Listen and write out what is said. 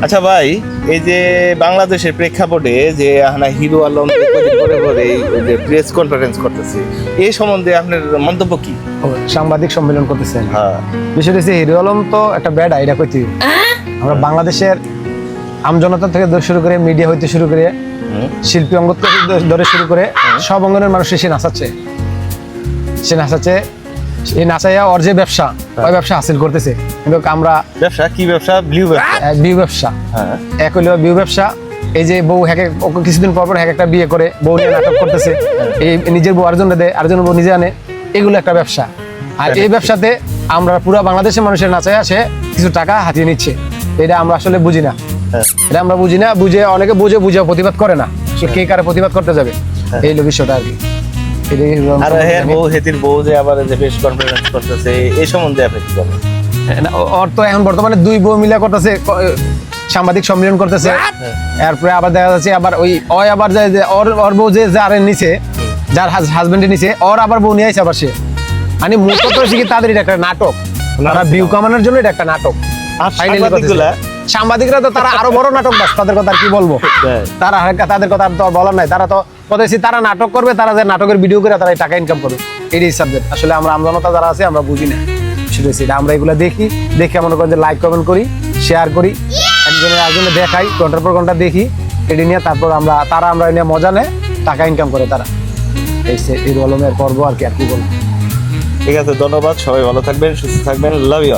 আচ্ছা ভাই, এই যে বাংলাদেশের প্রেক্ষাপটে যে হিরো আলম প্রেস কনফারেন্স করতেছে, এই সম্বন্ধে আপনার মন্তব্য কি? সাংবাদিক সম্মেলন করতেছেন, হ্যাঁ, বিষয়টা হচ্ছে হিরো আলম তো একটা ব্যাড আইডিয়া কইতে। আমরা বাংলাদেশের আমজনতা থেকে শুরু করে মিডিয়া হইতে শুরু করে শিল্পী অঙ্গ থেকে ধরে শুরু করে সব অঙ্গনের মানুষ সে নাচাচ্ছে, এই নাচাইয়া ওর যে ব্যবসা, ওই ব্যবসা হাসিল করতেছে। কিন্তু আমরা ব্যবসা কি ব্যবসা? ব্লু ব্যবসা। বিউ ব্যবসা, হ্যাঁ, এক হইলো বিউ ব্যবসা। এই যে বউ কিছুদিন পর পর একটা বিয়ে করে বউ নিয়ে নাটক করতেছে, এই নিজের বউ আরেকজন দেয়, আরেকজন বউ নিজে আনে, এগুলো একটা ব্যবসা। আর এই ব্যবসাতে আমরা পুরো বাংলাদেশের মানুষের নাচায় আসে কিছু টাকা হাতিয়ে নিচ্ছে। এটা আমরা আসলে বুঝি না, এটা আমরা বুঝি না, বুঝে অনেকে বুঝে প্রতিবাদ করে না, কে কারে প্রতিবাদ করতে যাবে, এই হলো বিষয়টা আর কি। আর হেতির বউ যে আবার যে প্রেস কনফারেন্স করতেছে, এই সম্বন্ধে আপনি কি বলেন? ওর তো এখন বর্তমানে দুই বউ মিলা করতেছে, সাংবাদিক সম্মেলন করতেছে। এরপরে আবার দেখা যাচ্ছে আবার ওই আবার যে ওর বউ যে যার নিচে, যার হাজবেন্ডের নিচে ওর আবার বউ নিয়ে আসে আবার সে। মানে মূল কথা হচ্ছে কি, তাদের এটা একটা নাটক, তারা ভিউ কামানোর জন্য এটা একটা নাটক। সাংবাদিকরা তো তারা আরো বড় নাটক বাস, তাদের কথা আর কি বলবো, তাদের কথা তো বলার নাই। তারা তো তারা নাটক করবে, তারা যে নাটকের ভিডিও করে তারা টাকা ইনকাম করবে, এটাই সাবজেক্ট। আসলে আমরা আমজনতা যারা আছে আমরা বুঝি না, সেটা আমরা এগুলো দেখে মনে করেন যে লাইক কমেন্ট করি, শেয়ার করি, একজনে দেখাই, ঘন্টার পর ঘন্টা দেখি, এটি নিয়ে তারপর আমরা নিয়ে মজা নেয়, টাকা ইনকাম করে তারা। এই হিরো আলমের পর্ব আর কি বলবো। ঠিক আছে, ধন্যবাদ, সবাই ভালো থাকবেন, সুস্থ থাকবেন, লাভ ইউ।